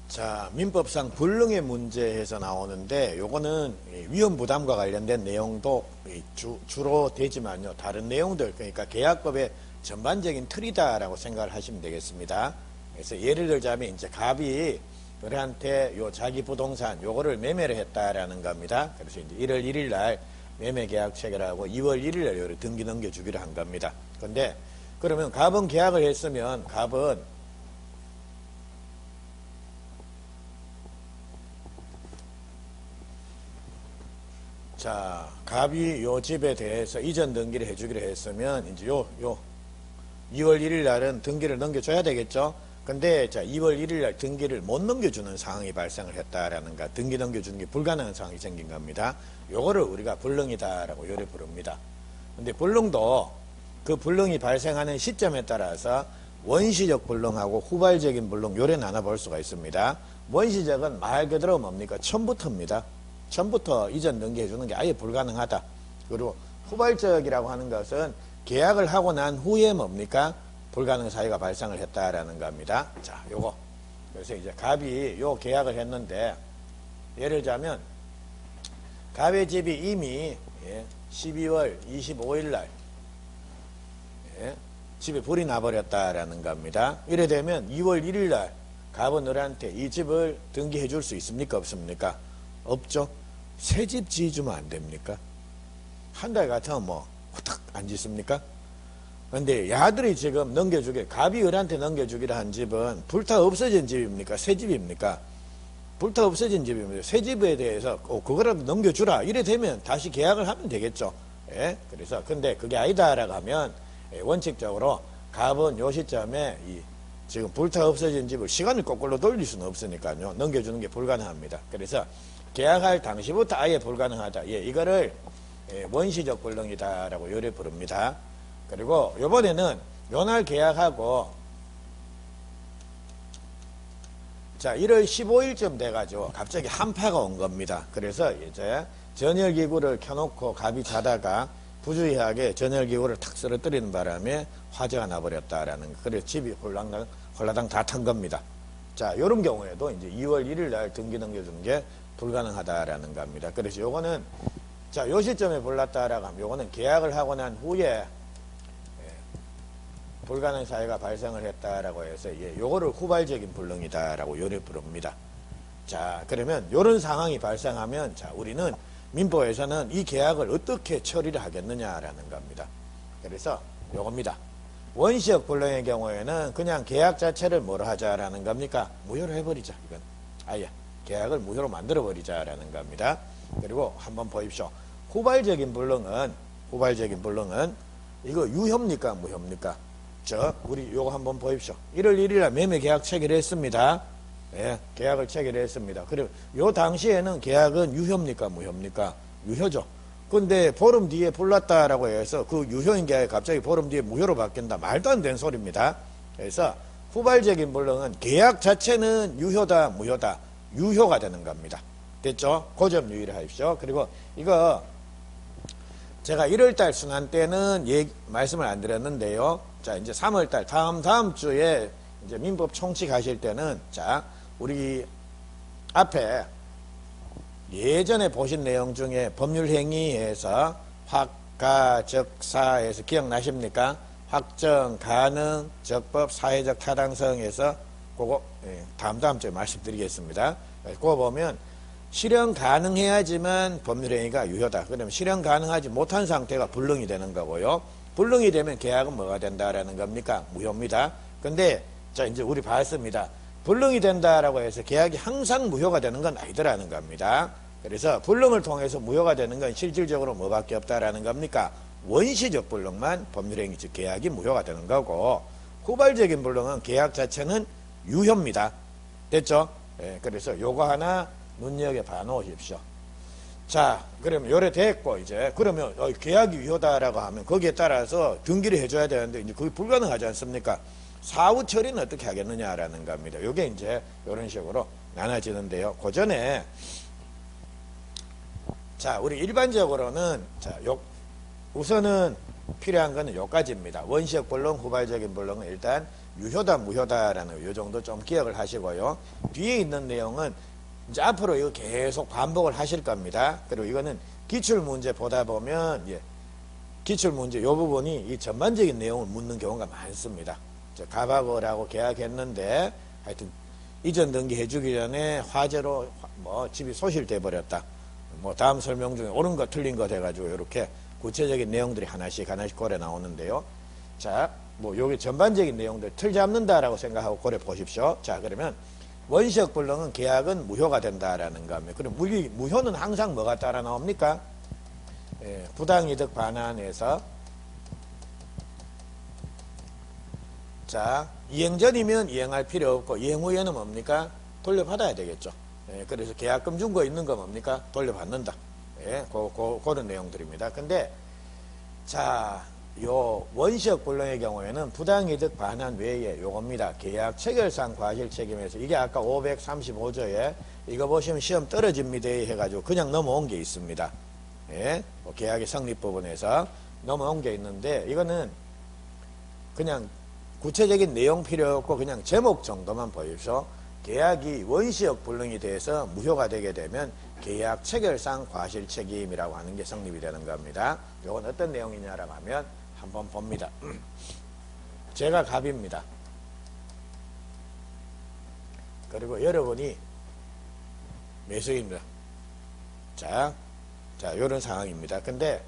자, 민법상 불능의 문제에서 나오는데 요거는 위험부담과 관련된 내용도 주로 되지만요. 다른 내용들, 그러니까 계약법의 전반적인 틀이다라고 생각을 하시면 되겠습니다. 그래서 예를 들자면 이제 갑이 너한테 요 자기 부동산 요거를 매매를 했다라는 겁니다. 그래서 이제 1월 1일 날 매매 계약 체결하고 2월 1일 날 요를 등기 넘겨주기로 한 겁니다. 근데 그러면 갑은 계약을 했으면 갑은 자, 갑이 요 집에 대해서 이전 등기를 해주기로 했으면, 이제 2월 1일 날은 등기를 넘겨줘야 되겠죠? 근데, 자, 2월 1일 날 등기를 못 넘겨주는 상황이 발생을 했다라는가, 등기 넘겨주는 게 불가능한 상황이 생긴 겁니다. 요거를 우리가 불능이다라고 요래 부릅니다. 근데 불능도 그 불능이 발생하는 시점에 따라서 원시적 불능하고 후발적인 불능, 요래 나눠볼 수가 있습니다. 원시적은 말 그대로 뭡니까? 처음부터입니다. 처음부터 이전 등기해주는 게 아예 불가능하다. 그리고 후발적이라고 하는 것은 계약을 하고 난 후에 뭡니까? 불가능 사유가 발생을 했다라는 겁니다. 자, 요거. 그래서 이제 갑이 요 계약을 했는데, 예를 들자면, 갑의 집이 이미 12월 25일 날, 집에 불이 나버렸다라는 겁니다. 이래 되면 2월 1일 날, 갑은 너한테 이 집을 등기해 줄 수 있습니까? 없습니까? 없죠. 새 집 지어주면 안 됩니까? 한 달 같으면 뭐 후딱 안 짓습니까? 근데 야들이 지금 갑이 을한테 넘겨주기로 한 집은 불타 없어진 집입니까? 새 집입니까? 불타 없어진 집입니다. 새 집에 대해서 그거라도 넘겨주라. 이래 되면 다시 계약을 하면 되겠죠. 예? 그래서 근데 그게 아니다라고 하면 원칙적으로 갑은 요 시점에 지금 불타 없어진 집을 시간을 거꾸로 돌릴 수는 없으니까요. 넘겨주는 게 불가능합니다. 그래서 계약할 당시부터 아예 불가능하다. 이거를 원시적 불능이다라고 요래 부릅니다. 그리고 요번에는 요날 계약하고 자 1월 15일쯤 돼가지고 갑자기 한파가 온 겁니다. 그래서 이제 전열기구를 켜놓고 갑이 자다가 부주의하게 전열기구를 탁 쓰러뜨리는 바람에 화재가 나버렸다라는 거. 그래서 집이 홀라당 다 탄 겁니다. 자, 요런 경우에도 이제 2월 1일 날 등기 넘겨주는 게 불가능하다라는 겁니다. 그래서 요거는 자, 요 시점에 불났다라고 하면 요거는 계약을 하고 난 후에 불가능 사유가 발생을 했다라고 해서 요거를 후발적인 불능이다라고 요래 부릅니다. 자, 그러면 요런 상황이 발생하면 자, 우리는 민법에서는 이 계약을 어떻게 처리를 하겠느냐라는 겁니다. 그래서 요겁니다. 원시적 불능의 경우에는 그냥 계약 자체를 뭐로 하자라는 겁니까? 무효로 해버리자. 이건 아예 계약을 무효로 만들어버리자라는 겁니다. 그리고 한번 보십시오. 후발적인 불능은 이거 유효입니까? 무효입니까? 우리 요거 한번 보십시오. 1월 1일 날 매매 계약 체결했습니다. 예, 계약을 체결했습니다. 그리고 요 당시에는 계약은 유효입니까? 무효입니까? 유효죠. 근데 보름 뒤에 불났다라고 해서 그 유효인 계약이 갑자기 보름 뒤에 무효로 바뀐다. 말도 안 되는 소리입니다. 그래서 후발적인 불능은 계약 자체는 유효다, 무효다. 유효가 되는 겁니다. 됐죠? 그 점 유의를 하십시오. 그리고 이거 제가 1월달 순환 때는 말씀을 안 드렸는데요. 자, 이제 3월달 다음 주에 이제 민법 총칙 하실 때는 자, 우리 앞에 예전에 보신 내용 중에 법률행위에서 확가적사에서 기억나십니까? 확정, 가능, 적법, 사회적 타당성에서 그거 다음 주에 말씀드리겠습니다. 그거 보면 실현 가능해야지만 법률행위가 유효다. 그러면 실현 가능하지 못한 상태가 불능이 되는 거고요. 불능이 되면 계약은 뭐가 된다라는 겁니까? 무효입니다. 근데 자, 이제 우리 봤습니다. 불능이 된다라고 해서 계약이 항상 무효가 되는 건 아니더라는 겁니다. 그래서 불능을 통해서 무효가 되는 건 실질적으로 뭐밖에 없다라는 겁니까? 원시적 불능만 법률행위 즉 계약이 무효가 되는 거고, 후발적인 불능은 계약 자체는 유효입니다. 됐죠? 그래서 요거 하나 눈여겨봐 놓으십시오. 자, 그러면 요래 됐고, 이제 그러면 계약이 유효다라고 하면 거기에 따라서 등기를 해줘야 되는데 이제 그게 불가능하지 않습니까? 사후 처리는 어떻게 하겠느냐라는 겁니다. 요게 이제 이런 식으로 나눠지는데요. 그 전에 자, 우리 일반적으로는 자, 우선은 필요한 거는 요까지입니다. 원시적 불능, 후발적인 불능은 일단 유효다 무효다라는 이 정도 좀 기억을 하시고요. 뒤에 있는 내용은 이제 앞으로 이거 계속 반복을 하실 겁니다. 그리고 이거는 기출문제 보다 보면 기출문제 이 부분이 이 전반적인 내용을 묻는 경우가 많습니다. 가박을하고 계약했는데 하여튼 이전 등기 해주기 전에 화재로 뭐 집이 소실돼 버렸다. 뭐 다음 설명 중에 옳은 거 틀린 거 돼가지고 이렇게 구체적인 내용들이 하나씩 고려 나오는데요. 자, 뭐 여기 전반적인 내용들 틀 잡는다라고 생각하고 고려 보십시오. 자, 그러면 원시적 불능은 계약은 무효가 된다라는 겁니다. 그럼 무효는 항상 뭐가 따라 나옵니까? 부당이득 반환에서 자, 이행 전이면 이행할 필요 없고 이행 후에는 뭡니까? 돌려받아야 되겠죠. 그래서 계약금 준 거 있는 거 뭡니까? 돌려받는다. 그런 내용들입니다. 근데 자, 요 원시적 불능의 경우에는 부당이득 반환 외에 요겁니다. 계약 체결상 과실 책임에서 이게 아까 535조에 이거 보시면 시험 떨어집니다 해가지고 그냥 넘어온 게 있습니다. 계약의 성립 부분에서 넘어온 게 있는데 이거는 그냥 구체적인 내용 필요 없고 그냥 제목 정도만 보십시오. 계약이 원시적 불능이 돼서 무효가 되게 되면 계약 체결상 과실 책임이라고 하는 게 성립이 되는 겁니다. 이건 어떤 내용이냐라고 하면 한번 봅니다. 제가 갑입니다. 그리고 여러분이 매수입니다. 자, 요런 상황입니다. 근데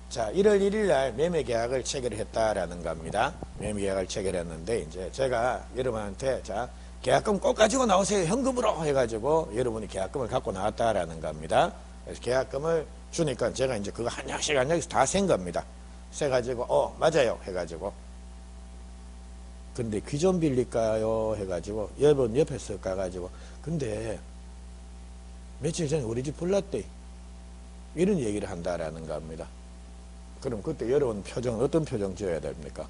자, 1월 1일 날 매매 계약을 체결했다라는 겁니다. 매매 계약을 체결했는데 이제 제가 여러분한테 자, 계약금 꼭 가지고 나오세요. 현금으로 해가지고 여러분이 계약금을 갖고 나왔다라는 겁니다. 그래서 계약금을 주니까 제가 이제 그거 한 장씩 다 센 겁니다. 세가지고 맞아요 해가지고 근데 귀 좀 빌릴까요 해가지고 여러분 옆에서 가가지고 근데 며칠 전에 우리 집 불났대 이런 얘기를 한다라는 겁니다. 그럼 그때 여러분 표정은 어떤 표정 지어야 됩니까?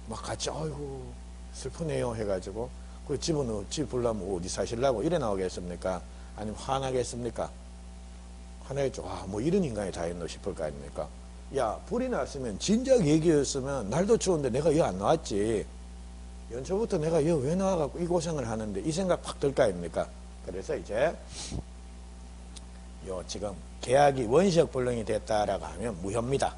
막 같이 아이고 슬프네요 해가지고 그 집은 집 불나면 어디 사실라고 이래 나오겠습니까? 아니면 화나겠습니까? 화나겠죠. 뭐 이런 인간이 다 있노 싶을 거 아닙니까? 야, 불이 났으면 진작 얘기였으면 날도 추운데 내가 여기 안 나왔지. 연초부터 내가 여기 왜 나와갖고 이 고생을 하는데 이 생각 팍 들 거 아닙니까? 그래서 이제 지금 계약이 원시적 불능이 됐다라고 하면 무효입니다.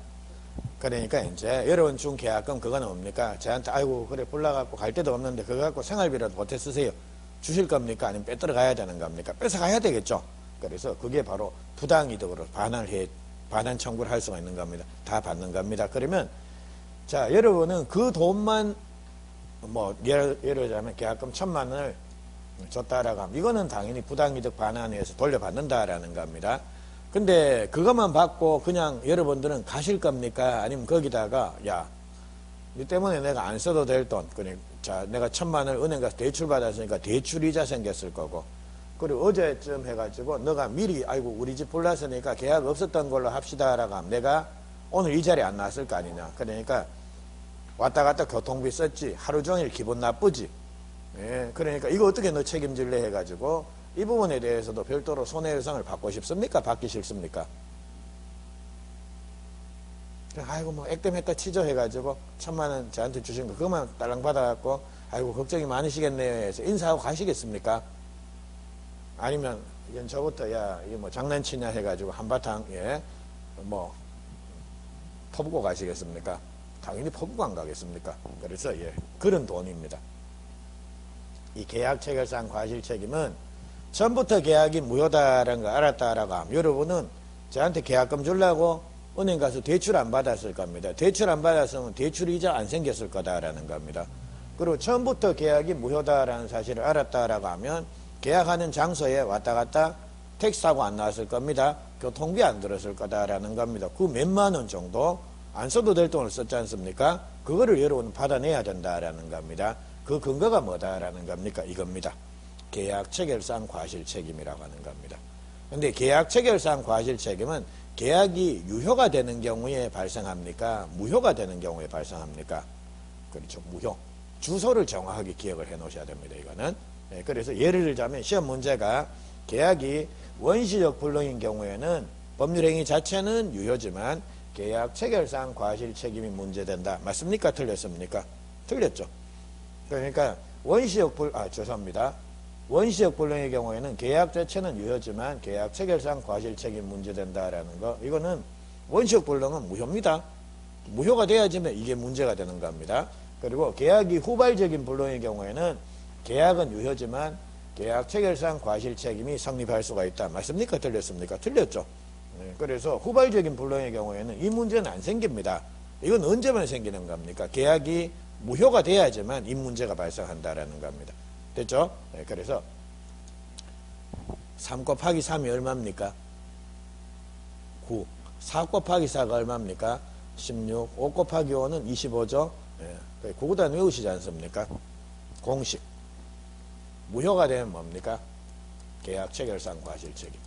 그러니까 이제 여러분 준 계약금 그거는 뭡니까? 저한테 아이고 그래 불나갖고 갈 데도 없는데 그거 갖고 생활비라도 보태 쓰세요. 주실 겁니까? 아니면 빼들어 가야 되는 겁니까? 뺏어 가야 되겠죠. 그래서 그게 바로 부당이득으로 반환 청구를 할 수가 있는 겁니다. 다 받는 겁니다. 그러면 자, 여러분은 그 돈만 뭐 예를 들자면 계약금 1,000만 원을 줬다라고 하면 이거는 당연히 부당이득 반환해서 돌려받는다라는 겁니다. 근데 그것만 받고 그냥 여러분들은 가실 겁니까? 아니면 거기다가 야, 이 때문에 내가 안 써도 될 돈, 자, 내가 1,000만 원을 은행 가서 대출 받았으니까 대출이자 생겼을 거고 그리고 어제쯤 해가지고 너가 미리 아이고 우리 집 불났으니까 계약 없었던 걸로 합시다라고 하면 내가 오늘 이 자리에 안 나왔을 거 아니냐. 그러니까 왔다 갔다 교통비 썼지 하루 종일 기분 나쁘지. 그러니까 이거 어떻게 너 책임질래 해가지고 이 부분에 대해서도 별도로 손해배상을 받고 싶습니까? 받기 싫습니까? 아이고 뭐 액땜했다 치죠 해가지고 1,000만 원 저한테 주신 거 그것만 딸랑 받아갖고 아이고 걱정이 많으시겠네요 해서 인사하고 가시겠습니까? 아니면 연초부터 야 이거 뭐 장난치냐 해가지고 한바탕 뭐 퍼붓고 가시겠습니까? 당연히 퍼붓고 안 가겠습니까? 그래서 그런 돈입니다. 이 계약 체결상 과실 책임은 처음부터 계약이 무효다라는 거 알았다라고 하면 여러분은 저한테 계약금 주려고 은행 가서 대출 안 받았을 겁니다. 대출 안 받았으면 대출이자 안 생겼을 거다라는 겁니다. 그리고 처음부터 계약이 무효다라는 사실을 알았다라고 하면 계약하는 장소에 왔다 갔다 택시 타고 안 나왔을 겁니다. 교통비 안 들었을 거다라는 겁니다. 그 몇만 원 정도 안 써도 될 돈을 썼지 않습니까? 그거를 여러분은 받아내야 된다라는 겁니다. 그 근거가 뭐다라는 겁니까? 이겁니다. 계약 체결상 과실 책임이라고 하는 겁니다. 근데 계약 체결상 과실 책임은 계약이 유효가 되는 경우에 발생합니까? 무효가 되는 경우에 발생합니까? 그렇죠. 무효. 주소를 정확하게 기억을 해 놓으셔야 됩니다. 이거는. 그래서 예를 들자면 시험 문제가 계약이 원시적 불능인 경우에는 법률행위 자체는 유효지만 계약 체결상 과실 책임이 문제된다. 맞습니까? 틀렸습니까? 틀렸죠. 그러니까 죄송합니다. 원시적 불능의 경우에는 계약 자체는 유효지만 계약 체결상 과실책임 문제된다라는 거. 이거는 원시적 불능은 무효입니다. 무효가 돼야지만 이게 문제가 되는 겁니다. 그리고 계약이 후발적인 불능의 경우에는 계약은 유효지만 계약 체결상 과실책임이 성립할 수가 있다. 맞습니까? 틀렸습니까? 틀렸죠. 그래서 후발적인 불능의 경우에는 이 문제는 안 생깁니다. 이건 언제만 생기는 겁니까? 계약이 무효가 돼야지만 이 문제가 발생한다라는 겁니다. 됐죠? 그래서 3 곱하기 3이 얼마입니까? 9. 4 곱하기 4가 얼마입니까? 16. 5 곱하기 5는 25죠? 구구단 외우시지 않습니까? 공식. 무효가 되면 뭡니까? 계약 체결상 과실책임.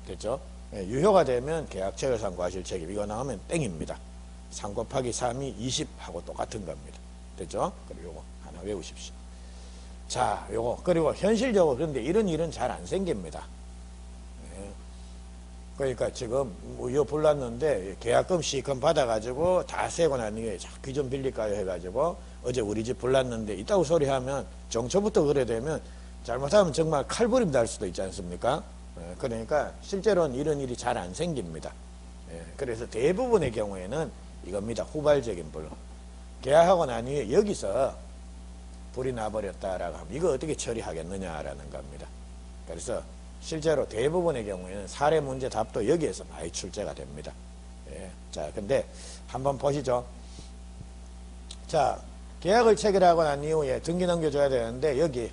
됐죠? 유효가 되면 계약 체결상 과실책임. 이거 나오면 땡입니다. 3 곱하기 3이 20하고 똑같은 겁니다. 됐죠? 그리고 요거 하나 외우십시오. 자, 요거. 그리고 현실적으로 그런데 이런 일은 잘 안 생깁니다. 그러니까 지금 이거 불났는데 계약금 시금 받아가지고 다 세고 난 이후에 귀 좀 빌릴까요 해가지고 어제 우리 집 불났는데 있다고 소리하면 정초부터 그래 되면 잘못하면 정말 칼부림 날 수도 있지 않습니까? 그러니까 실제로는 이런 일이 잘 안 생깁니다. 그래서 대부분의 경우에는 이겁니다. 후발적인 불능. 계약하고 난 이후에 여기서 불이 나버렸다라고 하면 이거 어떻게 처리하겠느냐라는 겁니다. 그래서 실제로 대부분의 경우에는 사례 문제 답도 여기에서 많이 출제가 됩니다. 자, 근데 한번 보시죠. 자, 계약을 체결하고 난 이후에 등기 넘겨줘야 되는데 여기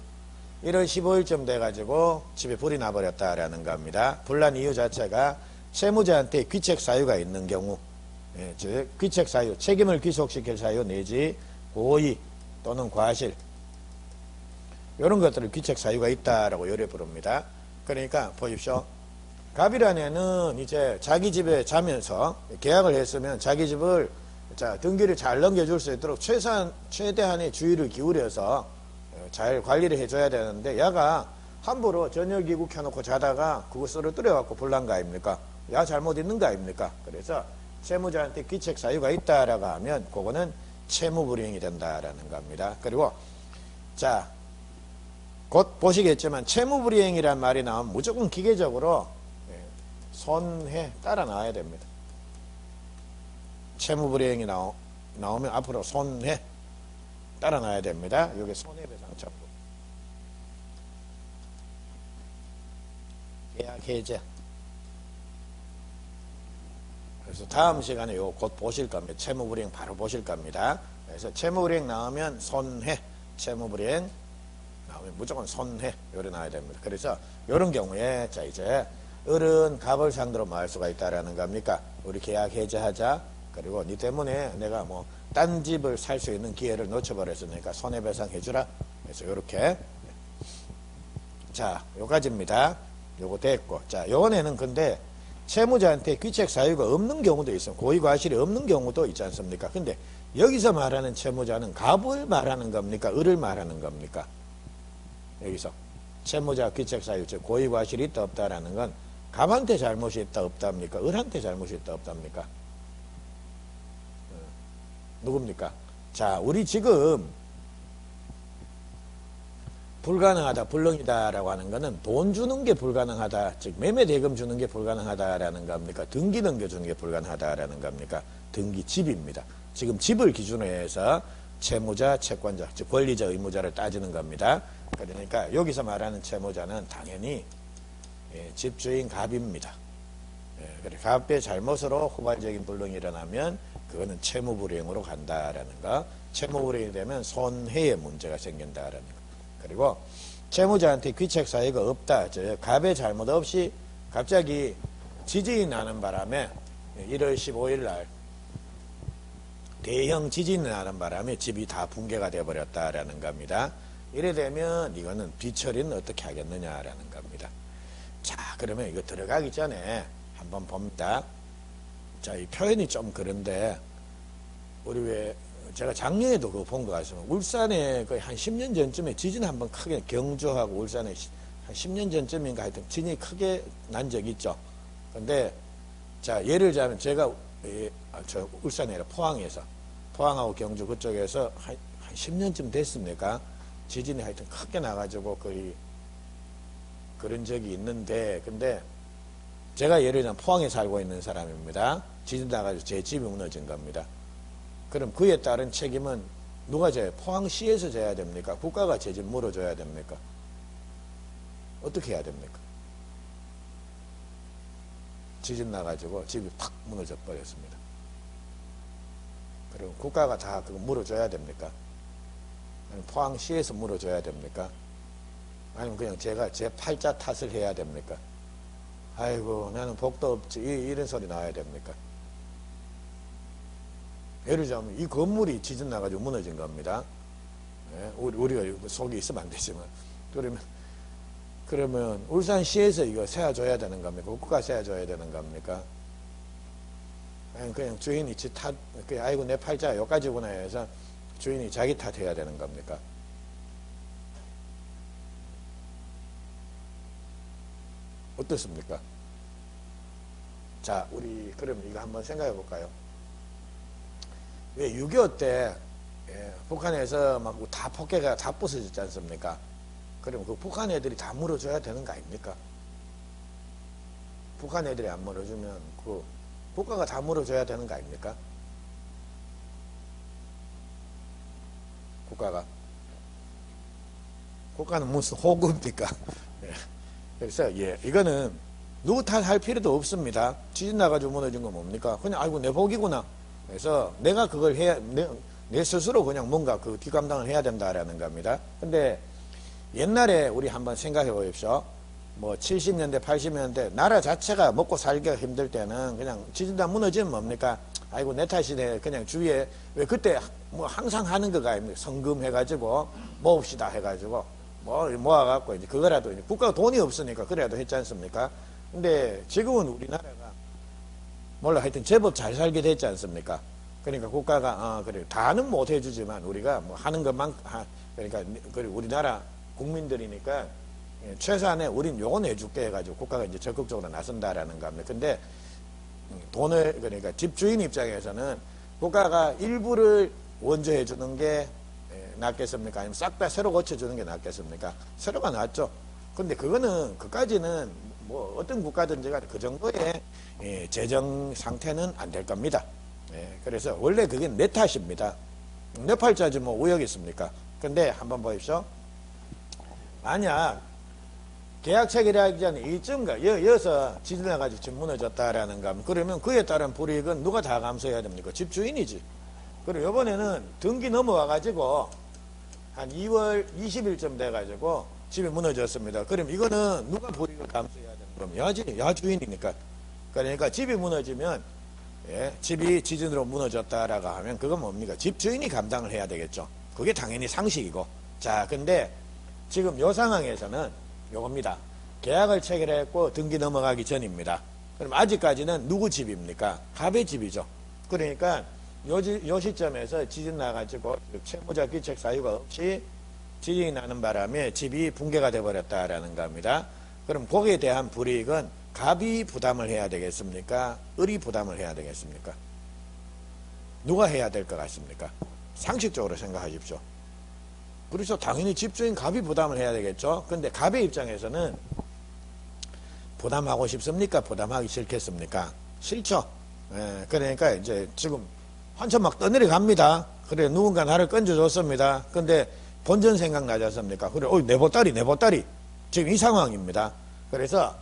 1월 15일쯤 돼가지고 집에 불이 나버렸다라는 겁니다. 불난 이유 자체가 채무자한테 귀책 사유가 있는 경우, 즉 귀책 사유, 책임을 귀속시킬 사유 내지 고의 또는 과실 이런 것들을 귀책 사유가 있다라고 요래 부릅니다. 그러니까 보십시오. 갑이라는 이제 자기 집에 자면서 계약을 했으면 자기 집을 등기를 잘 넘겨줄 수 있도록 최대한의 주의를 기울여서 잘 관리를 해줘야 되는데 야가 함부로 전열기구 켜놓고 자다가 그거 쓰러뜨려갖고 불난 거 아닙니까? 야 잘못 있는 거 아닙니까? 그래서 채무자한테 귀책 사유가 있다라고 하면 그거는 채무불이행이 된다라는 겁니다. 그리고 자, 곧 보시겠지만 채무불이행이란 말이 나오면 무조건 기계적으로 손해 따라 나와야 됩니다. 채무불이행이 나오면 앞으로 손해 따라 나와야 됩니다. 이게 손해배상처분. 계약해제. 그래서 다음 시간에 요 곧 보실 겁니다. 채무불이행 바로 보실 겁니다. 그래서 채무불이행 나오면 손해, 채무불이행 나오면 무조건 손해 요래 나와야 됩니다. 그래서 이런 경우에 자 이제 어른 갑을 상대로 뭐 할 수가 있다라는 겁니까? 우리 계약 해제하자. 그리고 니 때문에 내가 뭐 딴 집을 살 수 있는 기회를 놓쳐버렸으니까 손해배상 해주라. 그래서 요렇게 자 요까지입니다. 요거 됐고 자 요번에는 근데 채무자한테 귀책 사유가 없는 경우도 있어요. 고의 과실이 없는 경우도 있지 않습니까? 근데 여기서 말하는 채무자는 갑을 말하는 겁니까? 을을 말하는 겁니까? 여기서 채무자 귀책 사유, 즉 고의 과실이 있다 없다라는 건 갑한테 잘못이 있다 없답니까? 을한테 잘못이 있다 없답니까? 누굽니까? 자, 우리 지금 불가능하다, 불능이다라고 하는 거는 돈 주는 게 불가능하다, 즉 매매 대금 주는 게 불가능하다라는 겁니까? 등기 넘겨주는 게 불가능하다라는 겁니까? 등기 집입니다. 지금 집을 기준으로 해서 채무자, 채권자, 즉 권리자, 의무자를 따지는 겁니다. 그러니까 여기서 말하는 채무자는 당연히 집주인 갑입니다. 그래, 갑의 잘못으로 후발적인 불능이 일어나면 그거는 채무불이행으로 간다라는 거. 채무불이행이 되면 손해의 문제가 생긴다라는 거. 그리고 채무자한테 귀책 사유가 없다. 즉 갑의 잘못 없이 갑자기 지진이 나는 바람에 1월 15일 날 대형 지진이 나는 바람에 집이 다 붕괴가 되어버렸다라는 겁니다. 이래 되면 이거는 비처리는 어떻게 하겠느냐라는 겁니다. 자, 그러면 이거 들어가기 전에 한번 봅니다. 자, 이 표현이 좀 그런데 우리 왜 제가 작년에도 그거 본 것 같습니다. 울산에 거의 한 10년 전쯤에 지진 한번 크게 경주하고 울산에 한 10년 전쯤인가 하여튼 지진이 크게 난 적이 있죠. 근데 자, 예를 들자면 제가 저 울산에 아니라 포항하고 경주 그쪽에서 한 10년쯤 됐습니까? 지진이 하여튼 크게 나가지고 거의 그런 적이 있는데, 근데 제가 예를 들면 포항에 살고 있는 사람입니다. 지진 나가지고 제 집이 무너진 겁니다. 그럼 그에 따른 책임은 누가 져요? 포항시에서 져야 됩니까? 국가가 제 집 물어줘야 됩니까? 어떻게 해야 됩니까? 지진 나가지고 집이 팍 무너져 버렸습니다. 그리고 국가가 다 그거 물어줘야 됩니까? 아니면 포항시에서 물어줘야 됩니까? 아니면 그냥 제가 제 팔자 탓을 해야 됩니까? 아이고 나는 복도 없지 이런 소리 나와야 됩니까? 예를 들자면 이 건물이 지진 나가지고 무너진 겁니다. 예? 우리가 속이 있으면 안 되지만 그러면 울산시에서 이거 세워줘야 되는 겁니까? 국가가 세워줘야 되는 겁니까? 아니 그냥 주인이 지 탓, 아이고 내 팔자 여기까지구나 해서 주인이 자기 탓해야 되는 겁니까? 어떻습니까? 자, 우리 그럼 이거 한번 생각해 볼까요? 왜 6.25 때 북한에서 막 다 폭격가 다 부서졌지 않습니까? 그럼 그 북한 애들이 다 물어줘야 되는 거 아닙니까? 북한 애들이 안 물어주면 그 국가가 다 물어줘야 되는 거 아닙니까? 국가는 무슨 호구입니까? 그래서 이거는 누구 탓할 필요도 없습니다. 지진 나가지고 무너진 건 뭡니까? 그냥 아이고 내 복이구나. 그래서 내가 그걸 해야 내 스스로 그냥 뭔가 그 뒷감당을 해야 된다라는 겁니다. 근데 옛날에 우리 한번 생각해 보십시오. 뭐 70년대 80년대 나라 자체가 먹고 살기가 힘들 때는 그냥 지진다 무너지면 뭡니까? 아이고 내 탓이네. 그냥 주위에 왜 그때 뭐 항상 하는 거가 아닙니까? 성금 해가지고 모읍시다 해가지고 뭐 모아갖고 이제 그거라도 이제 국가가 돈이 없으니까 그래도 했지 않습니까? 근데 지금은 우리나라가 몰라 하여튼 제법 잘 살게 됐지 않습니까? 그러니까 국가가 그래 다는 못 해주지만 우리가 뭐 하는 것만 그러니까 우리나라 국민들이니까 최소한의 우린 요건 해줄게 해가지고 국가가 이제 적극적으로 나선다라는 겁니다. 근데 돈을 그러니까 집주인 입장에서는 국가가 일부를 원조해 주는 게 낫겠습니까? 아니면 싹 다 새로 고쳐주는 게 낫겠습니까? 새로가 낫죠. 근데 그거는 그까지는 뭐 어떤 국가든지가 그 정도의 재정 상태는 안 될 겁니다. 그래서 원래 그게 내 탓입니다. 내 팔자지 뭐 우역이 있습니까? 근데 한번 보십시오. 만약 계약 체결하기 전에 이쯤가 여기서 지진 나가지고 지금 무너졌다라는 거 그러면 그에 따른 불이익은 누가 다 감수해야 됩니까? 집주인이지. 그리고 이번에는 등기 넘어와 가지고 한 2월 20일쯤 돼 가지고 집이 무너졌습니다. 그럼 이거는 누가 불이익을 감수해야 됩니까? 그럼 야주인이니까. 그러니까 집이 무너지면 집이 지진으로 무너졌다라고 하면 그건 뭡니까? 집주인이 감당을 해야 되겠죠. 그게 당연히 상식이고. 자, 근데 지금 요 상황에서는 요겁니다. 계약을 체결했고 등기 넘어가기 전입니다. 그럼 아직까지는 누구 집입니까? 갑의 집이죠. 그러니까 요 시점에서 지진 나가지고 채무자 귀책 사유가 없이 지진이 나는 바람에 집이 붕괴가 되어버렸다라는 겁니다. 그럼 거기에 대한 불이익은 갑이 부담을 해야 되겠습니까? 을이 부담을 해야 되겠습니까? 누가 해야 될 것 같습니까? 상식적으로 생각하십시오. 그래서 당연히 집주인 갑이 부담을 해야 되겠죠. 근데 갑의 입장에서는 부담하고 싶습니까? 부담하기 싫겠습니까? 싫죠. 그러니까 이제 지금 한참 막 떠내려갑니다. 그래 누군가 나를 건져줬습니다. 근데 본전 생각나지 않습니까? 그래 내 보따리 지금 이 상황입니다. 그래서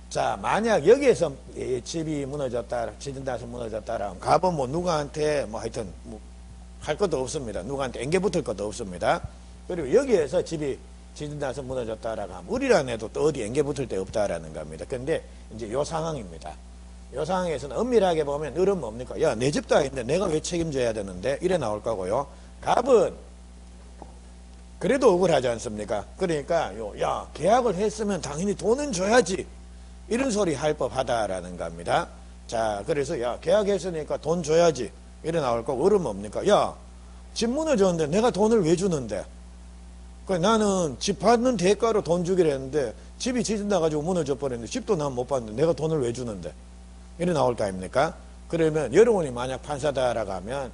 자 만약 여기에서 집이 무너졌다 지진 나서 무너졌다라 갑은 뭐 누구한테 뭐 하여튼 뭐 할 것도 없습니다. 누구한테 앵겨 붙을 것도 없습니다. 그리고 여기에서 집이 지진 나서 무너졌다라고 하면 우리란 해도 또 어디 앵겨 붙을 데 없다라는 겁니다. 근데 이제 요 상황입니다. 요 상황에서는 엄밀하게 보면 을은 뭡니까? 야, 내 집도 아닌데 내가 왜 책임져야 되는데? 이래 나올 거고요. 갑은 그래도 억울하지 않습니까? 그러니까 야, 계약을 했으면 당연히 돈은 줘야지. 이런 소리 할 법하다라는 겁니다. 자, 그래서 야, 계약했으니까 돈 줘야지. 이래 나올 거고 을은 뭡니까? 야, 집 무너졌는데 내가 돈을 왜 주는데? 나는 집 받는 대가로 돈 주기로 했는데 집이 지진 나가지고 무너져 버렸는데 집도 난 못 받는데 내가 돈을 왜 주는데? 이래 나올 거 아닙니까? 그러면 여러분이 만약 판사다라고 하면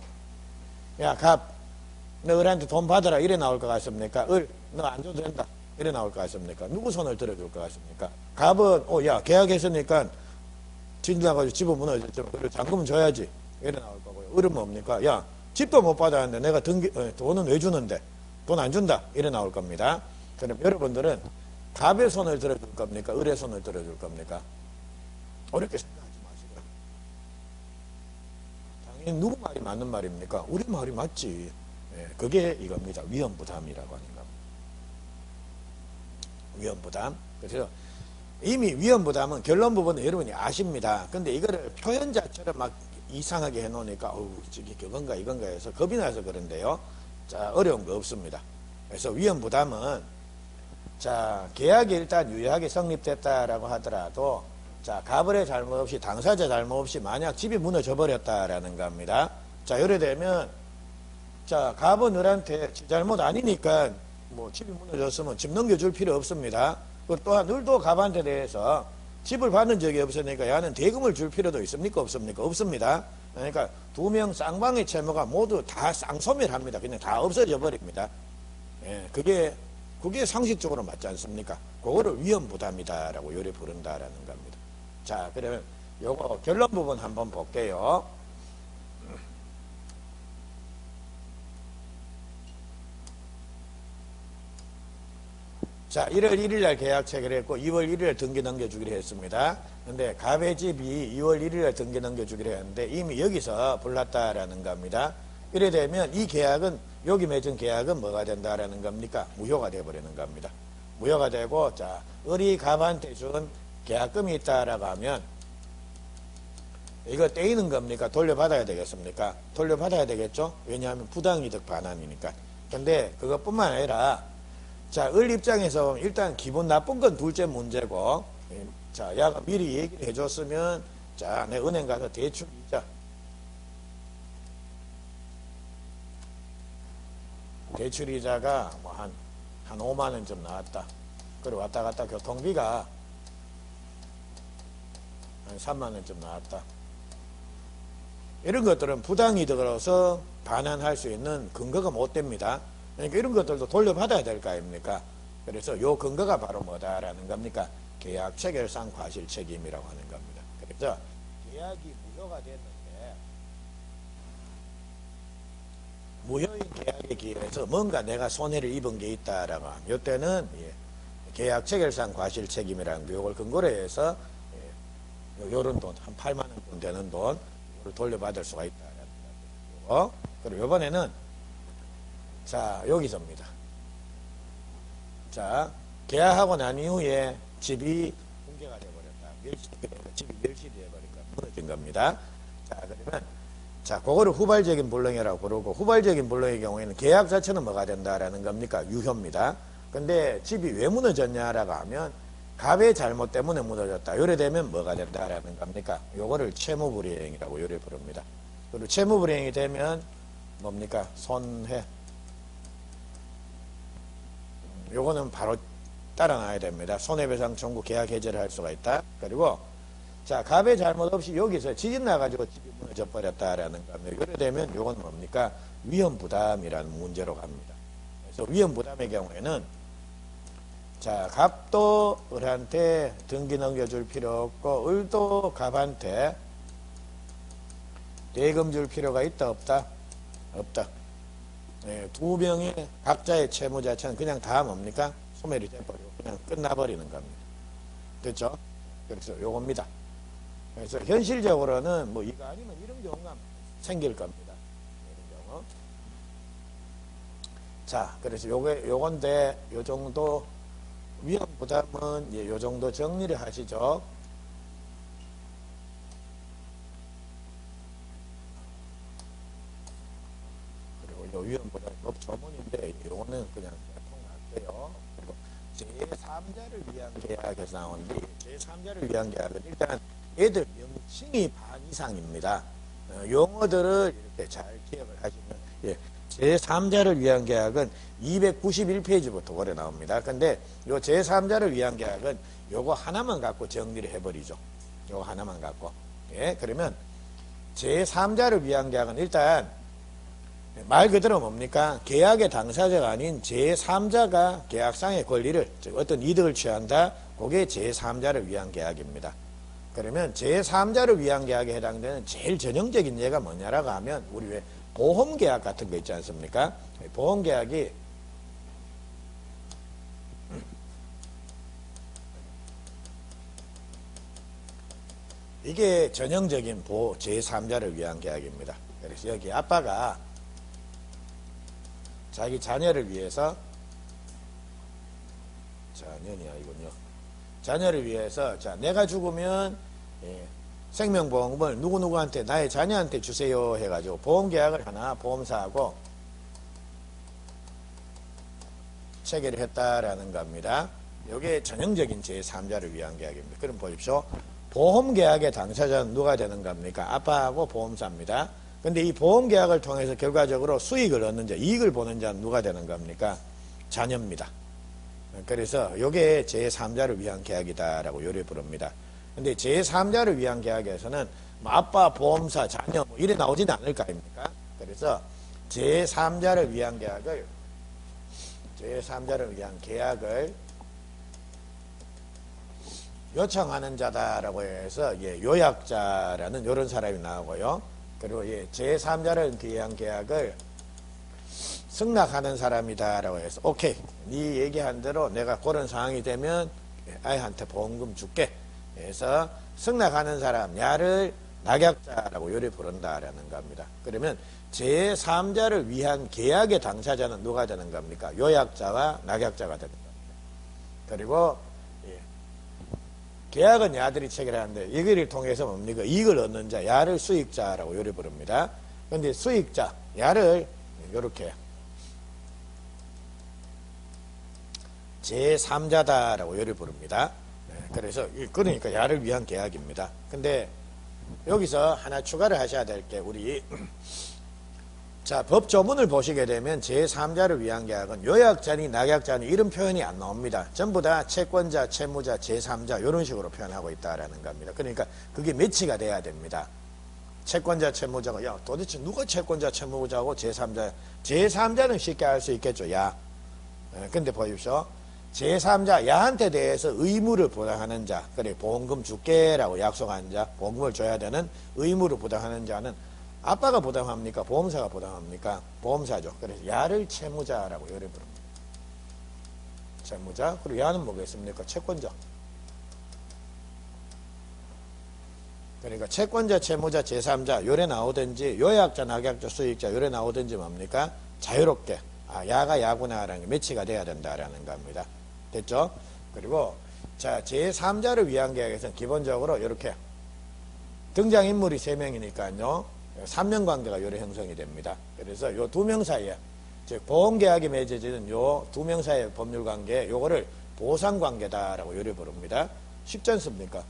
야, 갑, 너 을한테 돈 받아라. 이래 나올 것 같습니까? 을, 너 안 줘도 된다. 이래 나올 것 같습니까? 누구 손을 들어줄 것 같습니까? 갑은, 야, 계약했으니까 진다가지고 집은 무너졌지만, 그래, 잔금은 줘야지. 이래 나올 거고요. 을은 뭡니까? 야, 집도 못 받았는데 내가 돈은 왜 주는데? 돈 안 준다. 이래 나올 겁니다. 그럼 여러분들은 갑의 손을 들어줄 겁니까? 을의 손을 들어줄 겁니까? 어렵게 생각하지 마시고요. 당연히 누구 말이 맞는 말입니까? 우리 말이 맞지. 예, 그게 이겁니다. 위험부담이라고 하는 겁니다. 위험부담. 그래서 이미 위험부담은 결론 부분은 여러분이 아십니다. 근데 이거를 표현 자체를 막 이상하게 해놓으니까 저기 그건가 이건가 해서 겁이 나서 그런데요. 자, 어려운 거 없습니다. 그래서 위험부담은 자, 계약이 일단 유효하게 성립됐다라고 하더라도 자, 갑을의 잘못 없이 당사자 잘못 없이 만약 집이 무너져 버렸다라는 겁니다. 자, 예를 들면 자, 갑은 을한테 지 잘못 아니니까 뭐 집이 무너졌으면 집 넘겨줄 필요 없습니다. 또한 을도 갑한테 대해서 집을 받는 적이 없으니까 야는 대금을 줄 필요도 있습니까? 없습니까? 없습니다. 그러니까 두 명 쌍방의 채무가 모두 다 쌍소멸합니다. 그냥 다 없어져 버립니다. 예, 그게 상식적으로 맞지 않습니까? 그거를 위험부담이다라고 요리 부른다라는 겁니다. 자, 그러면 요거 결론 부분 한번 볼게요. 자, 1월 1일 날 계약 체결했고 2월 1일 날 등기 넘겨주기로 했습니다. 근데 갑의 집이 2월 1일 날 등기 넘겨주기로 했는데 이미 여기서 불났다라는 겁니다. 이래 되면 이 계약은 여기 맺은 계약은 뭐가 된다라는 겁니까? 무효가 되어버리는 겁니다. 무효가 되고 자, 을이 갑한테 준 계약금이 있다라고 하면 이거 떼이는 겁니까? 돌려받아야 되겠습니까? 돌려받아야 되겠죠? 왜냐하면 부당이득 반환이니까. 근데 그것뿐만 아니라 자, 을 입장에서 일단 기분 나쁜 건 둘째 문제고 자, 야가 미리 얘기를 해줬으면 자, 내 은행 가서 대출 이자 대출 이자가 뭐 한 5만 원 좀 나왔다. 그리고 왔다 갔다 교통비가 한 3만 원 좀 나왔다. 이런 것들은 부당이득으로서 반환할 수 있는 근거가 못 됩니다. 그러니까 이런 것들도 돌려받아야 될 거 아닙니까? 그래서 요 근거가 바로 뭐다라는 겁니까? 계약 체결상 과실 책임이라고 하는 겁니다. 그래서 계약이 무효가 됐는데 무효인 계약에 기해서 뭔가 내가 손해를 입은 게 있다라고 하면 이때는 계약 체결상 과실 책임이라는 거 요걸 근거로 해서 요런 돈 한 8만 원 돈 되는 돈을 돌려받을 수가 있다라는 겁니다. 그리고 이번에는 자, 여기서입니다. 자, 계약하고 난 이후에 집이 붕괴가 되어버렸다. 집이 멸실이 되어버린 거, 무너진 겁니다. 자, 그러면, 자, 그거를 후발적인 불능이라고 부르고, 후발적인 불능의 경우에는 계약 자체는 뭐가 된다라는 겁니까? 유효입니다. 근데 집이 왜 무너졌냐라고 하면, 갑의 잘못 때문에 무너졌다. 요래 되면 뭐가 된다라는 겁니까? 요거를 채무불이행이라고 요래 부릅니다. 그리고 채무불이행이 되면 뭡니까? 손해. 요거는 바로 따라놔야 됩니다. 손해배상 청구 계약 해제를 할 수가 있다. 그리고 자, 갑의 잘못 없이 여기서 지진 나가지고 집이 무너져 버렸다라는 겁니다. 이래 되면 요건 뭡니까? 위험부담이라는 문제로 갑니다. 그래서 위험부담의 경우에는 자, 갑도 을한테 등기 넘겨줄 필요 없고 을도 갑한테 대금 줄 필요가 있다 없다? 없다. 네, 두 명의 각자의 채무 자체는 그냥 다 뭡니까? 소멸이 돼버리고 그냥 끝나버리는 겁니다. 됐죠? 그래서 요겁니다. 그래서 현실적으로는 뭐 이거 아니면 이런 경우가 생길 겁니다. 이런 경우. 자, 그래서 요건데 요 정도 위험 부담은 요 정도 정리를 하시죠. 요 위험보다 법 조문인데 요거는 그냥 통할게요. 그리고 제3자를 위한 계약에서 나오는데 제3자를 위한 계약은 일단 얘들 명칭이 반 이상입니다. 용어들을 이렇게 잘 기억을 하시면 제3자를 위한 계약은 291페이지부터 고려 나옵니다. 근데 요 제3자를 위한 계약은 요거 하나만 갖고 정리를 해버리죠. 요거 하나만 갖고. 그러면 제3자를 위한 계약은 일단 말 그대로 뭡니까? 계약의 당사자가 아닌 제3자가 계약상의 권리를, 즉 어떤 이득을 취한다. 그게 제3자를 위한 계약입니다. 그러면 제3자를 위한 계약에 해당되는 제일 전형적인 예가 뭐냐라고 하면 우리 왜 보험계약 같은 거 있지 않습니까? 보험계약이 이게 전형적인 제3자를 위한 계약입니다. 그래서 여기 아빠가 자기 자녀를 위해서 자녀냐 이군요. 자녀를 위해서 자 내가 죽으면 생명보험금을 누구누구한테 나의 자녀한테 주세요 해가지고 보험계약을 하나 보험사하고 체결을 했다라는 겁니다. 이게 전형적인 제3자를 위한 계약입니다. 그럼 보십시오. 보험계약의 당사자는 누가 되는 겁니까? 아빠하고 보험사입니다. 근데 이 보험계약을 통해서 결과적으로 수익을 얻는 자, 이익을 보는 자는 누가 되는 겁니까? 자녀입니다. 그래서 이게 제3자를 위한 계약이다라고 요리 부릅니다. 근데 제3자를 위한 계약에서는 뭐 아빠, 보험사, 자녀 뭐 이래 나오지는 않을 거 아닙니까? 그래서 제3자를 위한 계약을 요청하는 자다라고 해서 요약자라는 이런 사람이 나오고요. 그리고 제3자를 위한 계약을 승낙하는 사람이다라고 해서 오케이, 네 얘기한 대로 내가 그런 상황이 되면 아이한테 보험금 줄게 해서 승낙하는 사람, 야를 낙약자라고 요리 부른다라는 겁니다. 그러면 제3자를 위한 계약의 당사자는 누가 되는 겁니까? 요약자와 낙약자가 되는 겁니다. 그리고 계약은 야들이 체결하는데 이거를 통해서 뭡니까? 이익을 얻는 자, 야를 수익자라고 요리 부릅니다. 그런데 수익자, 야를 이렇게 제3자다라고 요리 부릅니다. 그래서 그러니까 야를 위한 계약입니다. 근데 여기서 하나 추가를 하셔야 될 게 우리 자, 법조문을 보시게 되면 제3자를 위한 계약은 요약자니 낙약자니 이런 표현이 안 나옵니다. 전부 다 채권자, 채무자, 제3자 이런 식으로 표현하고 있다라는 겁니다. 그러니까 그게 매치가 돼야 됩니다. 채권자, 채무자가 야 도대체 누가 채권자, 채무자고 제3자? 제3자는 쉽게 알 수 있겠죠. 야. 근데 보십시오. 제3자, 야한테 대해서 의무를 부담하는 자, 그래 보험금 줄게라고 약속한 자, 보험금을 줘야 되는 의무를 부담하는 자는 아빠가 부담합니까? 보험사가 부담합니까? 보험사죠. 그래서 야를 채무자라고 요리 부릅니다. 채무자. 그리고 야는 뭐겠습니까? 채권자. 그러니까 채권자, 채무자, 제3자 요래 나오든지 요약자, 낙약자, 수익자 요래 나오든지 뭡니까? 자유롭게 야가 야구나라는 게 매치가 돼야 된다라는 겁니다. 됐죠? 그리고 자 제3자를 위한 계약에서는 기본적으로 이렇게 등장인물이 3명이니까요. 3명 관계가 요래 형성이 됩니다. 그래서 요 두 명 사이에 즉 보험계약이 맺어지는 요 두 명 사이의 법률관계 요거를 보상관계다라고 요래 부릅니다. 쉽지 않습니까?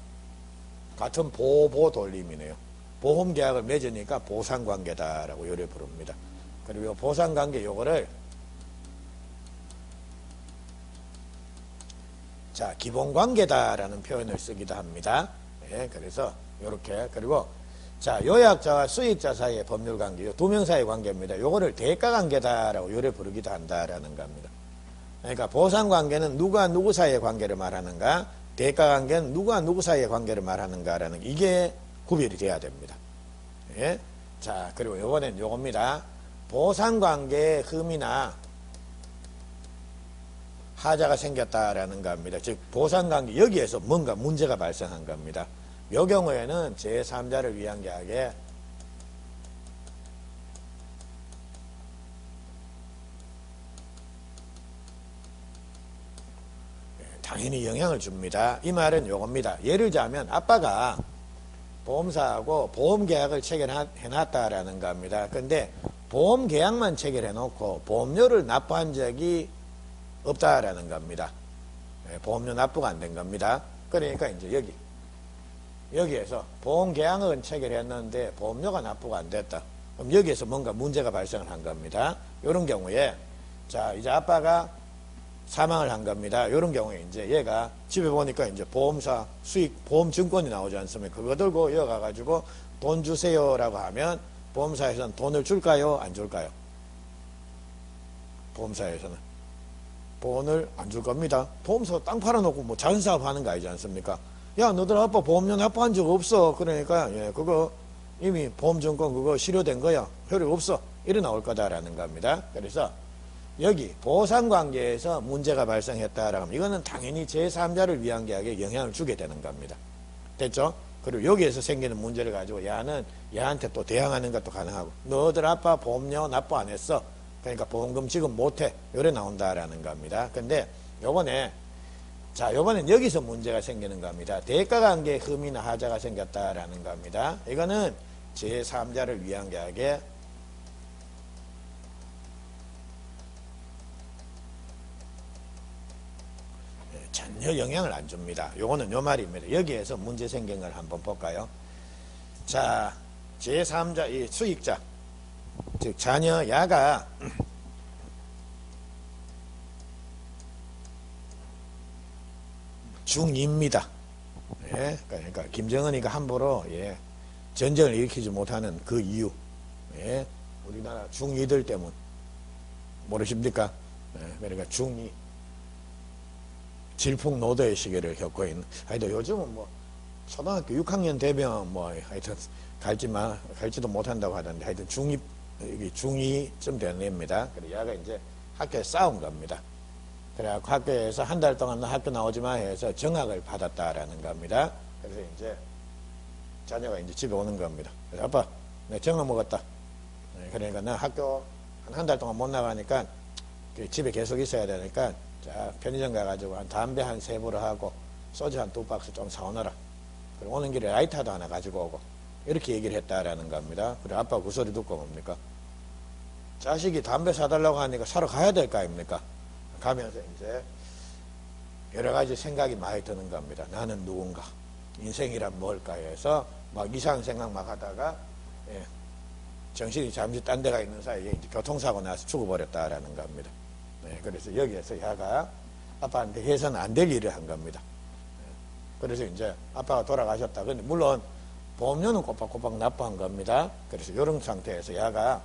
같은 보보 돌림이네요. 보험계약을 맺으니까 보상관계다라고 요래 부릅니다. 그리고 요 보상관계 요거를 자 기본관계다라는 표현을 쓰기도 합니다. 그래서 요렇게 그리고 자 요약자와 수익자 사이의 법률관계 두 명 사이의 관계입니다. 요거를 대가관계다라고 요래 부르기도 한다라는 겁니다. 그러니까 보상관계는 누가 누구 사이의 관계를 말하는가, 대가관계는 누가 누구 사이의 관계를 말하는가라는 이게 구별이 돼야 됩니다. 자 그리고 요번엔 요겁니다. 보상관계의 흠이나 하자가 생겼다라는 겁니다. 즉 보상관계 여기에서 뭔가 문제가 발생한 겁니다. 요 경우에는 제3자를 위한 계약에 당연히 영향을 줍니다. 이 말은 요겁니다. 예를 들자면 아빠가 보험사하고 보험계약을 체결해놨다라는 겁니다. 근데 보험계약만 체결해놓고 보험료를 납부한 적이 없다라는 겁니다. 보험료 납부가 안 된 겁니다. 그러니까 이제 여기에서 보험계약은 체결했는데 보험료가 납부가 안 됐다. 그럼 여기에서 뭔가 문제가 발생을 한 겁니다. 이런 경우에 자 이제 아빠가 사망을 한 겁니다. 이런 경우에 이제 얘가 집에 보니까 이제 보험사 수익 보험증권이 나오지 않습니까? 그거 들고 이어가가지고 돈 주세요라고 하면 보험사에서는 돈을 줄까요? 안 줄까요? 보험사에서는 보험을 안 줄 겁니다. 보험사 땅 팔아놓고 뭐 자연사업 하는 거 아니지 않습니까? 야, 너들 아빠 보험료 납부한 적 없어. 그러니까 예, 그거 이미 보험증권 그거 실효된 거야. 효력 없어. 이래 나올 거다라는 겁니다. 그래서 여기 보상관계에서 문제가 발생했다라고 하면 이거는 당연히 제3자를 위한 계약에 영향을 주게 되는 겁니다. 됐죠? 그리고 여기에서 생기는 문제를 가지고 야는 얘한테 또 대항하는 것도 가능하고 너들 아빠 보험료 납부 안 했어. 그러니까 보험금 지급 못해. 요래 나온다라는 겁니다. 근데 요번에 자, 요번엔 여기서 문제가 생기는 겁니다. 대가관계 흠이나 하자가 생겼다라는 겁니다. 이거는 제3자를 위한 계약에 전혀 영향을 안 줍니다. 요거는 요 말입니다. 여기에서 문제 생긴 걸 한번 볼까요? 자, 제3자, 이 수익자, 즉 자녀 야가 중2입니다. 예, 그러니까 김정은이가 함부로 예, 전쟁을 일으키지 못하는 그 이유, 예, 우리나라 중2들 때문 모르십니까? 예, 그러니까 중2 질풍노도의 시기를 겪고 있는. 하여튼 요즘은 뭐 초등학교 6학년 되면 뭐 하여튼 갈지도 못한다고 하던데 하여튼 중2쯤 되는 애입니다. 그래서 얘가 이제 학교에 싸운 겁니다. 그래갖고 학교에서 한 달 동안 학교 나오지 마 해서 정학을 받았다라는 겁니다. 그래서 이제 자녀가 이제 집에 오는 겁니다. 그래서 아빠, 내가 정학 먹었다. 그러니까 나 학교 한 달 동안 못 나가니까 집에 계속 있어야 되니까 자, 편의점 가가지고 담배 한 3보를 하고 소주 한 2박스 좀 사오너라. 그리고 오는 길에 라이터도 하나 가지고 오고 이렇게 얘기를 했다라는 겁니다. 그래 아빠가 그 소리 듣고 뭡니까? 자식이 담배 사달라고 하니까 사러 가야 될 거 아닙니까? 가면서 이제 여러 가지 생각이 많이 드는 겁니다. 나는 누군가, 인생이란 뭘까 해서 막 이상한 생각 막 하다가 예, 정신이 잠시 딴 데가 있는 사이에 이제 교통사고 나서 죽어버렸다라는 겁니다. 네, 그래서 여기에서 얘가 아빠한테 해서는 안 될 일을 한 겁니다. 그래서 이제 아빠가 돌아가셨다. 근데 물론 보험료는 꼬박꼬박 납부한 겁니다. 그래서 이런 상태에서 얘가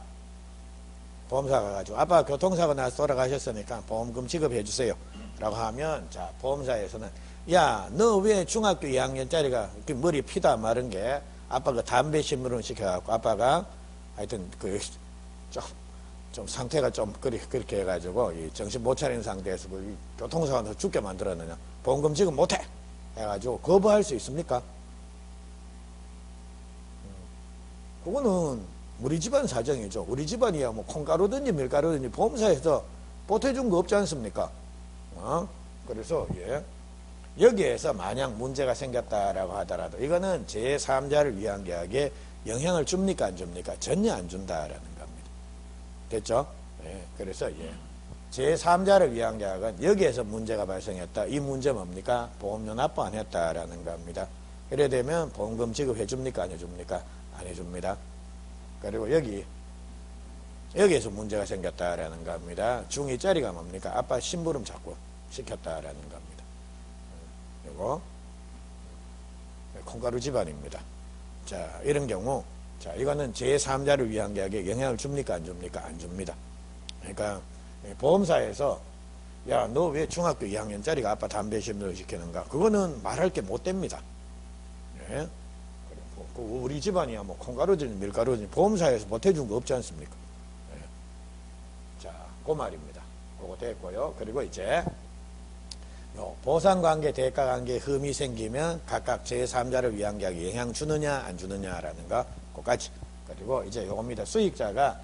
보험사 가가지고 아빠 교통사고 나서 돌아가셨으니까 보험금 지급해 주세요 라고 하면 자 보험사에서는 야 너 왜 중학교 2학년짜리가 머리 피다 마른 게 아빠가 담배 심부름 시켜갖고 아빠가 하여튼 그 좀 상태가 좀 그렇게 해가지고 이 정신 못 차린 상태에서 그 교통사고 나서 죽게 만들었느냐 보험금 지급 못해 해가지고 거부할 수 있습니까? 그거는 우리 집안 사정이죠. 우리 집안이야 뭐 콩가루든지 밀가루든지 보험사에서 보태준 거 없지 않습니까? 그래서 예. 여기에서 만약 문제가 생겼다라고 하더라도 이거는 제3자를 위한 계약에 영향을 줍니까 안 줍니까? 전혀 안 준다라는 겁니다. 됐죠? 예. 그래서 예. 제3자를 위한 계약은 여기에서 문제가 발생했다. 이 문제 뭡니까? 보험료 납부 안 했다라는 겁니다. 이래 되면 보험금 지급해 줍니까 안 해줍니까? 안 해줍니다. 그리고 여기에서 문제가 생겼다라는 겁니다. 중2짜리가 뭡니까? 아빠 심부름 자꾸 시켰다라는 겁니다. 이거 콩가루 집안입니다. 자, 이런 경우 자, 이거는 제3자를 위한 계약에 영향을 줍니까 안 줍니까? 안 줍니다. 그러니까 보험사에서 야, 너 왜 중학교 2학년짜리가 아빠 담배 심부름 시키는가? 그거는 말할 게 못 됩니다. 예? 우리 집안이야 뭐 콩가루든 밀가루든 보험사에서 못해준 거 없지 않습니까? 네. 자, 그 말입니다. 그거 됐고요. 그리고 이제 보상관계, 대가관계 흠이 생기면 각각 제3자를 위한 계약에 영향 주느냐 안 주느냐라는 거 그까지. 그리고 이제 요겁니다. 수익자가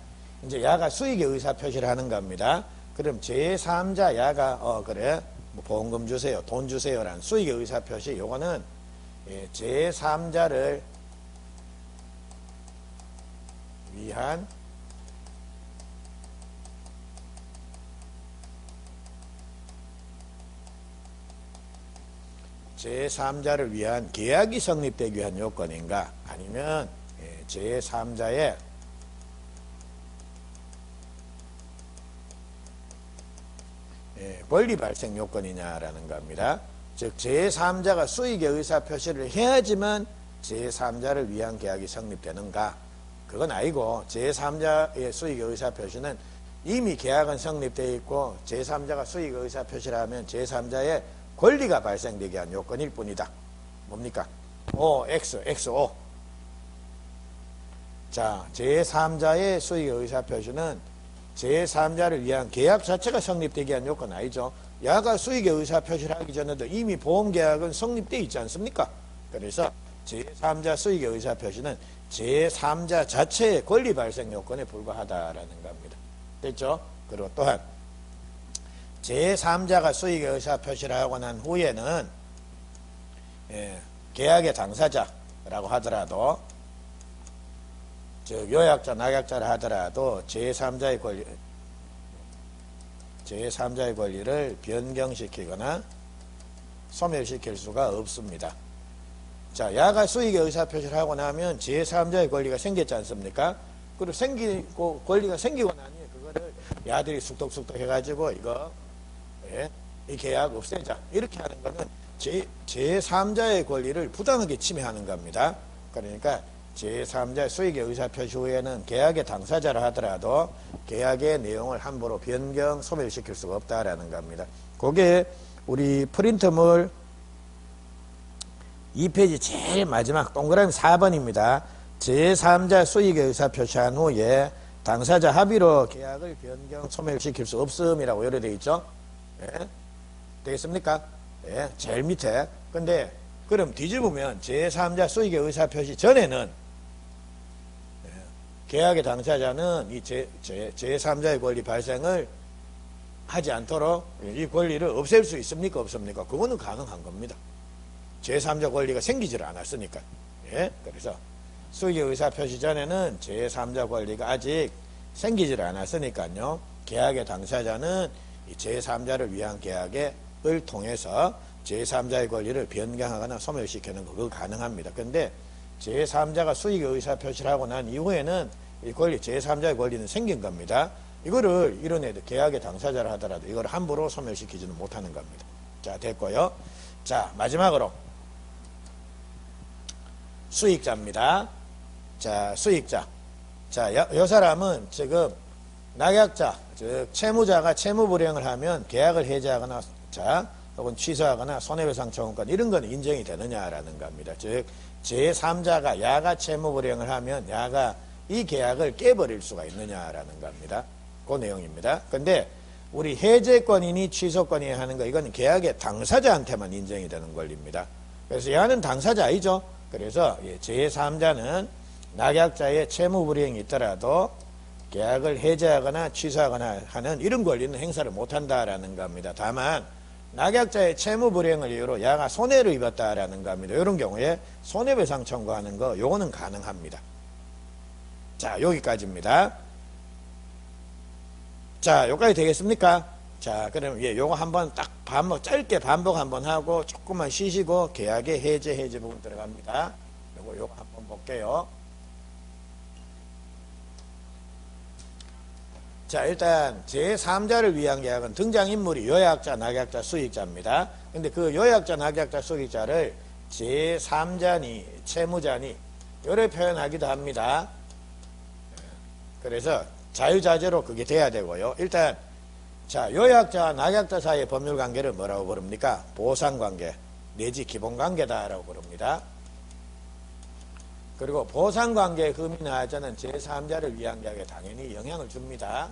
이제 야가 수익의 의사표시를 하는 겁니다. 그럼 제3자 야가 그래 뭐 보험금 주세요, 돈 주세요라는 수익의 의사표시 요거는 예, 제3자를 위한 제3자를 위한 계약이 성립되기 위한 요건인가 아니면 제3자의 권리 발생 요건이냐라는 겁니다. 즉 제3자가 수익의 의사표시를 해야지만 제3자를 위한 계약이 성립되는가? 그건 아니고 제3자의 수익의 의사표시는 이미 계약은 성립되어 있고 제3자가 수익 의사 표시를 하면 제3자의 권리가 발생되게 한 요건일 뿐이다. 뭡니까? O, X, XO. 자, 제3자의 수익 의사 표시는 제3자를 위한 계약 자체가 성립되게 한 요건 아니죠. 야가 수익의 의사 표시를 하기 전에도 이미 보험계약은 성립되어 있지 않습니까? 그래서 제3자 수익의 의사 표시는 제3자 자체의 권리 발생 요건에 불과하다라는 겁니다. 됐죠? 그리고 또한 제3자가 수익의 의사 표시를 하고 난 후에는 계약의 당사자라고 하더라도 즉 요약자, 낙약자를 하더라도 제3자의 권리를 변경시키거나 소멸시킬 수가 없습니다. 자, 야가 수익의 의사표시를 하고 나면 제3자의 권리가 생겼지 않습니까? 그리고 생기고 권리가 생기고 나니 그거를 야들이 쑥덕쑥덕 해가지고 이거 이 계약 없애자 이렇게 하는 거는 제3자의 권리를 부당하게 침해하는 겁니다. 그러니까 제3자의 수익의 의사표시 후에는 계약의 당사자라 하더라도 계약의 내용을 함부로 변경, 소멸시킬 수가 없다라는 겁니다. 그게 우리 프린트물 2페이지 제일 마지막 동그라미 4번입니다. 제3자 수익의 의사표시한 후에 당사자 합의로 계약을 변경, 소멸시킬 수 없음이라고 요래 되어 있죠. 예? 되겠습니까? 예, 제일 밑에. 근데 그럼 뒤집으면 제3자 수익의 의사표시 전에는 계약의 당사자는 이 제3자의 권리 발생을 하지 않도록 이 권리를 없앨 수 있습니까? 없습니까? 그거는 가능한 겁니다. 제3자 권리가 생기질 않았으니까. 예? 그래서 수익의 의사표시 전에는 제3자 권리가 아직 생기질 않았으니까요. 계약의 당사자는 이 제3자를 위한 계약을 통해서 제3자의 권리를 변경하거나 소멸시키는 거 그거 가능합니다. 근데 제3자가 수익의 의사표시를 하고 난 이후에는 이 권리, 제3자의 권리는 생긴 겁니다. 이거를 이런 애들, 계약의 당사자를 하더라도 이걸 함부로 소멸시키지는 못하는 겁니다. 자, 됐고요. 자, 마지막으로 수익자입니다. 자, 수익자. 자, 요 사람은 지금 낙약자, 즉 채무자가 채무 불이행을 하면 계약을 해지하거나 혹은 취소하거나 손해배상 청구권 이런 건 인정이 되느냐라는 겁니다. 즉 제3자가 야가 채무 불이행을 하면 야가 이 계약을 깨버릴 수가 있느냐라는 겁니다. 그 내용입니다. 근데 우리 해제권이니 취소권이 하는 거 이건 계약의 당사자한테만 인정이 되는 권리입니다. 그래서 야는 당사자 아니죠. 그래서 제3자는 낙약자의 채무 불이행이 있더라도 계약을 해제하거나 취소하거나 하는 이런 권리는 행사를 못한다라는 겁니다. 다만 낙약자의 채무 불이행을 이유로 야가 손해를 입었다라는 겁니다. 이런 경우에 손해배상 청구하는 거 요거는 가능합니다. 자, 여기까지입니다. 자, 여기까지 되겠습니까? 자, 그럼 요거 한번 딱 짧게 반복 한번 하고 조금만 쉬시고 계약의 해제 부분 들어갑니다. 요거 한번 볼게요. 자, 일단 제3자를 위한 계약은 등장인물이 요약자, 낙약자, 수익자입니다. 근데 그 요약자, 낙약자, 수익자를 제3자니 채무자니 요래 표현하기도 합니다. 그래서 자유자재로 그게 돼야 되고요. 일단 자, 요약자와 낙약자 사이의 법률관계를 뭐라고 부릅니까? 보상관계 내지 기본관계다라고 부릅니다. 그리고 보상관계의 흠이나하자는 제3자를 위한 계약에 당연히 영향을 줍니다.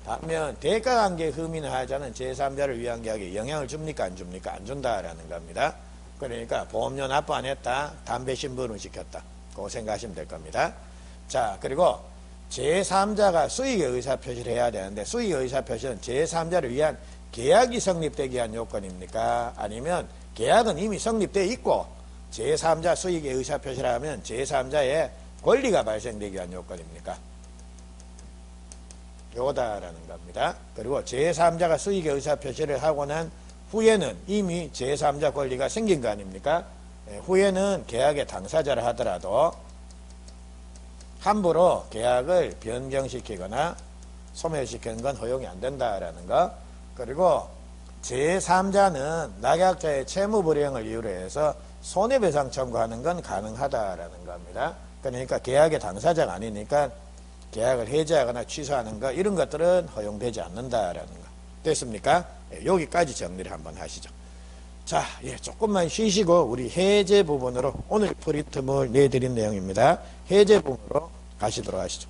반면 대가관계의 흠이나하자는 제3자를 위한 계약에 영향을 줍니까? 안 줍니까? 안 준다라는 겁니다. 그러니까 보험료 납부 안 했다. 담배 신분을 시켰다. 그거 생각하시면 될 겁니다. 자, 그리고 제3자가 수익의 의사표시를 해야 되는데 수익의 의사표시는 제3자를 위한 계약이 성립되기 위한 요건입니까? 아니면 계약은 이미 성립되어 있고 제3자 수익의 의사표시를 하면 제3자의 권리가 발생되기 위한 요건입니까? 요거다라는 겁니다. 그리고 제3자가 수익의 의사표시를 하고 난 후에는 이미 제3자 권리가 생긴 거 아닙니까? 후에는 계약의 당사자를 하더라도 함부로 계약을 변경시키거나 소멸시키는 건 허용이 안 된다라는 거. 그리고 제3자는 낙약자의 채무불이행을 이유로 해서 손해배상 청구하는 건 가능하다라는 겁니다. 그러니까 계약의 당사자가 아니니까 계약을 해지하거나 취소하는 거 이런 것들은 허용되지 않는다라는 거. 됐습니까? 예, 여기까지 정리를 한번 하시죠. 자, 예, 조금만 쉬시고 우리 해제 부분으로 오늘 프리텀을 내드린 내용입니다. 해제 부분으로 가시도록 하시죠.